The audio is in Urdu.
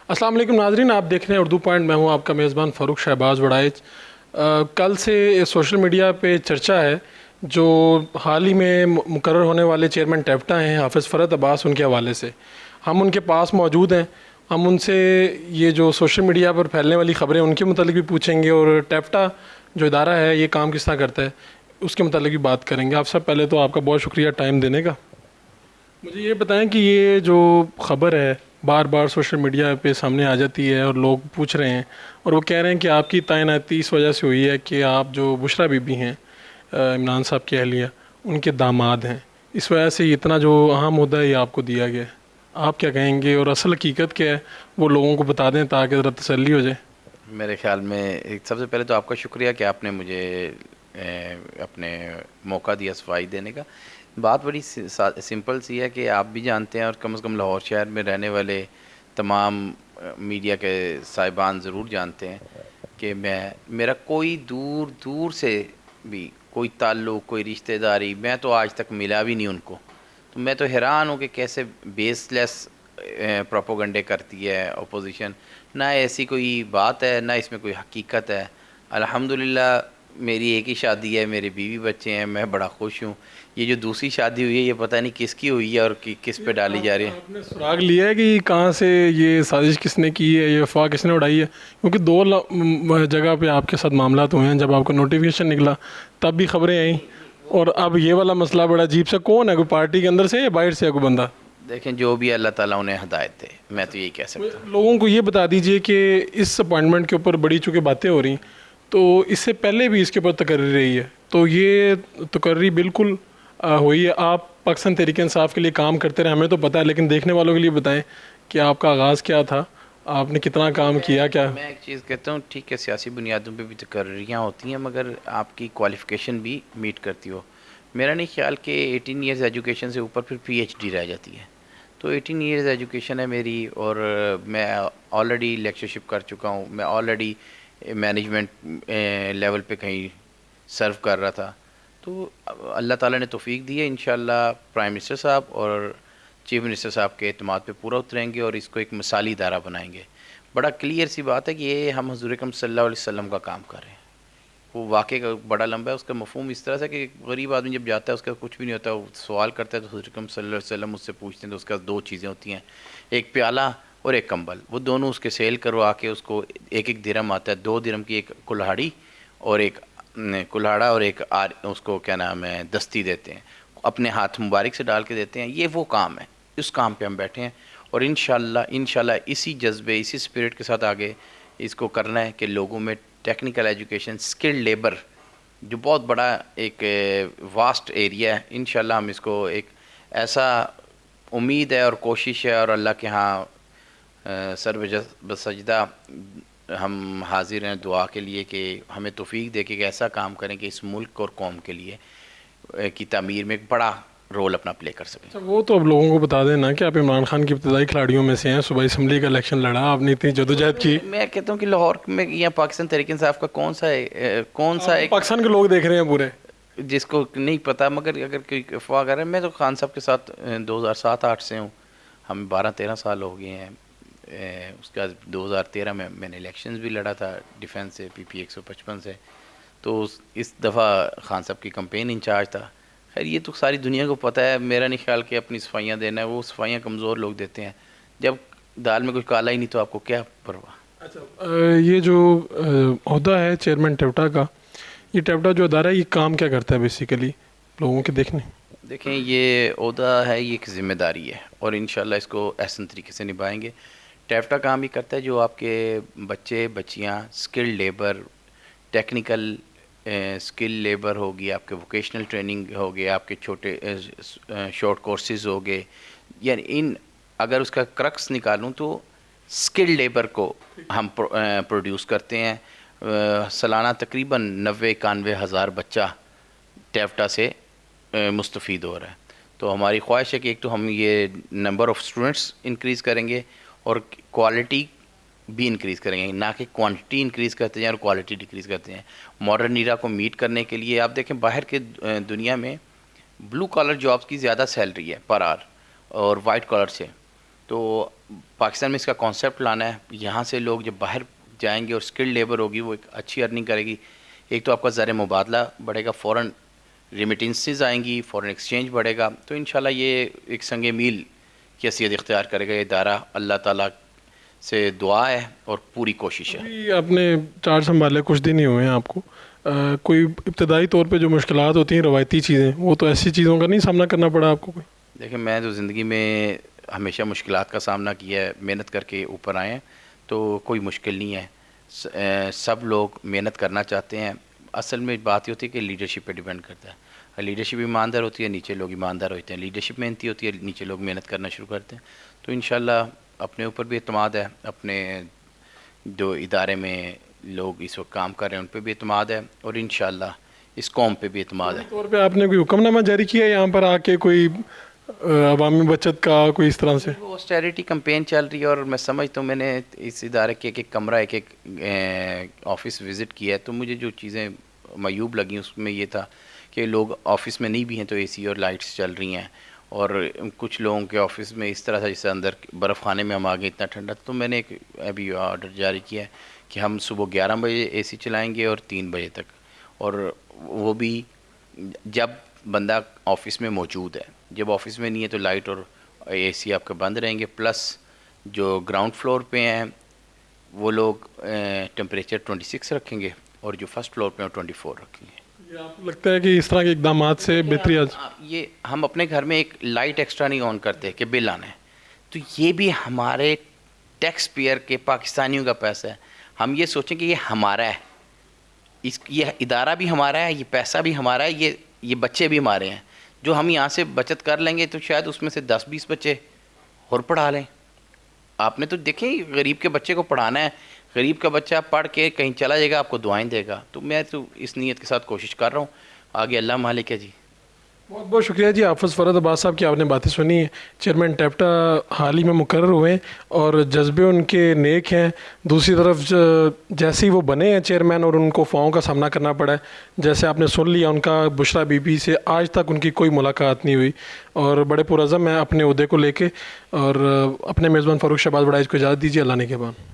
السلام علیکم ناظرین، آپ دیکھ رہے ہیں اردو پوائنٹ. میں ہوں آپ کا میزبان فاروق شہباز وڑائچ. کل سے سوشل میڈیا پہ چرچا ہے جو حال ہی میں مقرر ہونے والے چیئرمین ٹیفٹا ہیں حافظ فرحت عباس، ان کے حوالے سے. ہم ان کے پاس موجود ہیں. ہم ان سے یہ جو سوشل میڈیا پر پھیلنے والی خبریں ان کے متعلق بھی پوچھیں گے، اور ٹیفٹا جو ادارہ ہے یہ کام کس طرح کرتا ہے اس کے متعلق بھی بات کریں گے. آپ سب پہلے تو آپ کا بہت شکریہ ٹائم دینے کا. مجھے یہ بتائیں کہ یہ جو خبر ہے بار بار سوشل میڈیا پہ سامنے آ جاتی ہے اور لوگ پوچھ رہے ہیں، اور وہ کہہ رہے ہیں کہ آپ کی تعیناتی اس وجہ سے ہوئی ہے کہ آپ جو بشریٰ بی بی ہیں، عمران صاحب کی اہلیہ، ان کے داماد ہیں، اس وجہ سے اتنا جو اہم عہدہ ہے یہ آپ کو دیا گیا ہے. آپ کیا کہیں گے، اور اصل حقیقت کیا ہے وہ لوگوں کو بتا دیں تاکہ ذرا تسلی ہو جائے. میرے خیال میں سب سے پہلے تو آپ کا شکریہ کہ آپ نے مجھے اپنے موقع دیا صفائی دینے کا. بات بڑی سمپل سی ہے کہ آپ بھی جانتے ہیں، اور کم از کم لاہور شہر میں رہنے والے تمام میڈیا کے صاحبان ضرور جانتے ہیں کہ میرا کوئی دور دور سے بھی کوئی تعلق، کوئی رشتہ داری، میں تو آج تک ملا بھی نہیں ان کو. تو میں تو حیران ہوں کہ کیسے بیس لیس پروپوگنڈے کرتی ہے اپوزیشن. نہ ایسی کوئی بات ہے، نہ اس میں کوئی حقیقت ہے. الحمدللہ میری ایک ہی شادی ہے، میرے بیوی بچے ہیں، میں بڑا خوش ہوں. یہ جو دوسری شادی ہوئی ہے یہ پتہ نہیں کس کی ہوئی ہے اور کس پہ ڈالی جا رہی ہے. آپ نے سراغ لیا ہے کہ کہاں سے یہ سازش کس نے کی ہے، یہ افواہ کس نے اڑائی ہے؟ کیونکہ دو جگہ پہ آپ کے ساتھ معاملات ہوئے ہیں. جب آپ کا نوٹیفیکیشن نکلا تب بھی خبریں آئیں، اور اب یہ والا مسئلہ بڑا عجیب سا. کون ہے، کوئی پارٹی کے اندر سے یا باہر سے ہے کوئی بندہ؟ دیکھیں، جو بھی اللہ تعالیٰ انہیں ہدایت دے، میں تو یہی کہہ سکتا ہوں. لوگوں کو یہ بتا دیجئے کہ اس اپوائنٹمنٹ کے اوپر بڑی چونکہ باتیں ہو رہی ہیں، تو اس سے پہلے بھی اس کے اوپر تقرری رہی ہے، تو یہ تقرری بالکل ہوئی ہے. آپ پاکستان تحریک انصاف کے لیے کام کرتے رہے، ہمیں تو پتہ ہے، لیکن دیکھنے والوں کے لیے بتائیں کہ آپ کا آغاز کیا تھا، آپ نے کتنا کام کیا. کیا میں ایک چیز کہتا ہوں، ٹھیک ہے سیاسی بنیادوں پہ بھی تقرریاں ہوتی ہیں، مگر آپ کی کوالیفیکیشن بھی میٹ کرتی ہو. میرا نہیں خیال کہ 18 ایئرز ایجوکیشن سے اوپر پھر پی ایچ ڈی رہ جاتی ہے. تو 18 ایئرز ایجوکیشن ہے میری، اور میں آلریڈی لیکچرشپ کر چکا ہوں. میں آلریڈی مینجمنٹ لیول پہ کہیں سرو کر رہا تھا. تو اللہ تعالیٰ نے توفیق دی ہے. انشاءاللہ پرائم منسٹر صاحب اور چیف منسٹر صاحب کے اعتماد پہ پورا اتریں گے اور اس کو ایک مثالی ادارہ بنائیں گے. بڑا کلیئر سی بات ہے کہ یہ ہم حضور اکرم صلی اللہ علیہ وسلم کا کام کر رہے ہیں. وہ واقعے کا بڑا لمبا ہے. اس کا مفہوم اس طرح سے کہ غریب آدمی جب جاتا ہے اس کا کچھ بھی نہیں ہوتا، وہ سوال کرتا ہے تو حضور اکرم صلی اللہ علیہ وسلم اس سے پوچھتے ہیں، تو اس کا دو چیزیں ہوتی ہیں، ایک پیالہ اور ایک کمبل. وہ دونوں اس کے سیل کروا کے اس کو ایک ایک درہم آتا ہے، 2 درہم کی ایک کلہاڑی اور ایک کلہاڑا اور ایک اس کو کیا نام ہے دستی دیتے ہیں، اپنے ہاتھ مبارک سے ڈال کے دیتے ہیں. یہ وہ کام ہے، اس کام پہ ہم بیٹھے ہیں، اور انشاءاللہ اسی جذبے، اسی اسپرٹ کے ساتھ آگے اس کو کرنا ہے کہ لوگوں میں ٹیکنیکل ایجوکیشن، اسکل لیبر جو بہت بڑا ایک واسٹ ایریا ہے، انشاءاللہ ہم اس کو ایک ایسا امید ہے اور کوشش ہے، اور اللہ کے ہاں سر بسجدہ ہم حاضر ہیں دعا کے لیے کہ ہمیں توفیق دے کے ایک ایسا کام کریں کہ اس ملک اور قوم کے لیے کی تعمیر میں ایک بڑا رول اپنا پلے کر سکیں. وہ تو اب لوگوں کو بتا دینا کہ آپ عمران خان کی ابتدائی کھلاڑیوں میں سے ہیں. صوبائی اسمبلی کا الیکشن لڑا آپ نے، اتنی جدوجہد کی. میں کہتا ہوں کہ لاہور میں یا پاکستان تحریک انصاف کا کون سا ایک پاکستان کے لوگ دیکھ رہے ہیں پورے، جس کو نہیں پتہ، مگر اگر کوئی افواہ کر رہا ہے. میں تو خان صاحب کے ساتھ 2007-08 سے ہوں، ہم 12-13 سال ہو گئے ہیں. اس کے بعد 2013 میں نے الیکشنز بھی لڑا تھا ڈیفینس سے، پی پی 155 سے. تو اس دفعہ خان صاحب کی کمپین انچارج تھا. خیر یہ تو ساری دنیا کو پتہ ہے. میرا نہیں خیال کہ اپنی صفائیاں دینا ہے، وہ صفائیاں کمزور لوگ دیتے ہیں. جب دال میں کچھ کالا ہی نہیں تو آپ کو کیا پرواہ. اچھا، یہ جو عہدہ ہے چیئرمین ٹیفٹا کا، یہ ٹیفٹا جو ادارہ ہے یہ کام کیا کرتا ہے بیسیکلی لوگوں کے دیکھنے؟ دیکھیں، یہ عہدہ ہے، یہ ایک ذمہ داری ہے، اور انشاءاللہ اس کو احسن طریقے سے نبھائیں گے. ٹیفٹا کام ہی کرتا ہے جو آپ کے بچے بچیاں skill labour, technical skill labour ہوگی، آپ کے ووکیشنل ٹریننگ ہوگی، آپ کے چھوٹے شارٹ کورسز ہوگے، یعنی اگر اس کا کرکس نکالوں تو اسکل لیبر کو ہم پروڈیوس کرتے ہیں. سالانہ تقریباً 90-91 ہزار بچہ ٹیفٹا سے مستفید ہو رہا ہے. تو ہماری خواہش ہے کہ ایک تو ہم یہ نمبر آف اسٹوڈنٹس انکریز کریں گے اور کوالٹی بھی انکریز کریں گے، نہ کہ کوانٹٹی انکریز کرتے ہیں اور کوالٹی ڈکریز کرتے ہیں. ماڈرن ایرا کو میٹ کرنے کے لیے آپ دیکھیں باہر کے دنیا میں بلو کالر جابس کی زیادہ سیلری ہے پر آور اور وائٹ کالر سے. تو پاکستان میں اس کا کانسیپٹ لانا ہے. یہاں سے لوگ جب باہر جائیں گے اور اسکل لیبر ہوگی وہ ایک اچھی ارننگ کرے گی. ایک تو آپ کا زر مبادلہ بڑھے گا, فورن ریمیٹنسز آئیں گی, فورن ایکسچینج بڑھے گا. تو انشاءاللہ یہ ایک سنگ میل کی حیثیت اختیار کرے گا یہ ادارہ. اللہ تعالیٰ سے دعا ہے اور پوری کوشش ہے. ابھی آپ نے چارج سنبھالے کچھ دن ہی ہوئے ہیں آپ کو, کوئی ابتدائی طور پہ جو مشکلات ہوتی ہیں روایتی چیزیں, وہ تو ایسی چیزوں کا نہیں سامنا کرنا پڑا آپ کو کوئی؟ دیکھیں میں تو زندگی میں ہمیشہ مشکلات کا سامنا کیا ہے, محنت کر کے اوپر آئے ہیں, تو کوئی مشکل نہیں ہے. سب لوگ محنت کرنا چاہتے ہیں. اصل میں بات یہ ہوتی ہے کہ لیڈرشپ پہ ڈیپینڈ کرتا ہے. لیڈرشپ ایماندار ہوتی ہے, نیچے لوگ ایماندار ہوتے ہیں. لیڈرشپ محنتی ہوتی ہے, نیچے لوگ محنت کرنا شروع کرتے ہیں. تو انشاءاللہ اپنے اوپر بھی اعتماد ہے, اپنے جو ادارے میں لوگ اس وقت کام کر رہے ہیں ان پہ بھی اعتماد ہے, اور انشاءاللہ اس قوم پہ بھی اعتماد ہے. طور پہ آپ نے کوئی حکم نامہ جاری کیا ہے یہاں پر آ کے, کوئی عوامی بچت کا کوئی اس طرح سے؟ وہ اسٹیریٹی کمپین چل رہی ہے, اور میں سمجھتا ہوں میں نے اس ادارے کے ایک ایک کمرہ ایک ایک آفس وزٹ کیا ہے, تو مجھے جو چیزیں معیوب لگیں اس میں یہ تھا کہ لوگ آفس میں نہیں بھی ہیں تو اے سی اور لائٹس چل رہی ہیں, اور کچھ لوگوں کے آفس میں اس طرح سے جیسے اندر برف خانے میں ہم آ گئے اتنا ٹھنڈا. تو میں نے ایک ابھی آرڈر جاری کیا ہے کہ ہم صبح 11 بجے اے سی چلائیں گے اور 3 بجے تک, اور وہ بھی جب بندہ آفس میں موجود ہے. جب آفس میں نہیں ہے تو لائٹ اور اے سی آپ کے بند رہیں گے. پلس جو گراؤنڈ فلور پہ ہیں وہ لوگ ٹمپریچر 26 رکھیں گے, اور جو فرسٹ فلور پہ ہیں 24 رکھیں گے. آپ کو لگتا ہے کہ اس طرح کے اقدامات سے بہتری یہ ہم اپنے گھر میں ایک لائٹ ایکسٹرا نہیں آن کرتے کہ بل آنا ہے, تو یہ بھی ہمارے ٹیکس پیئر کے پاکستانیوں کا پیسہ ہے. ہم یہ سوچیں کہ یہ ہمارا ہے, یہ ادارہ بھی ہمارا ہے, یہ پیسہ بھی ہمارا ہے, یہ بچے بھی ہمارے ہیں. جو ہم یہاں سے بچت کر لیں گے تو شاید اس میں سے 10-20 بچے اور پڑھا لیں. آپ نے تو دیکھیں غریب کے بچے کو پڑھانا ہے, غریب کا بچہ پڑھ کے کہیں چلا جائے گا آپ کو دعائیں دے گا. تو میں تو اس نیت کے ساتھ کوشش کر رہا ہوں, آگے اللہ مالک ہے. جی بہت بہت شکریہ جی حافظ فرحت عباس صاحب کی آپ نے باتیں سنی ہیں. چیئرمین ٹیپٹا حال ہی میں مقرر ہوئے ہیں اور جذبے ان کے نیک ہیں. دوسری طرف جیسے ہی وہ بنے ہیں چیئرمین اور ان کو فاؤں کا سامنا کرنا پڑا ہے, جیسے آپ نے سن لیا ان کا بشرا بی بی سے آج تک ان کی کوئی ملاقات نہیں ہوئی, اور بڑے پرعزم ہیں اپنے عہدے کو لے کے. اور اپنے میزبان فاروق شہباز وڑائچ کو اجازت دیجیے. اللہ نے کے بعد.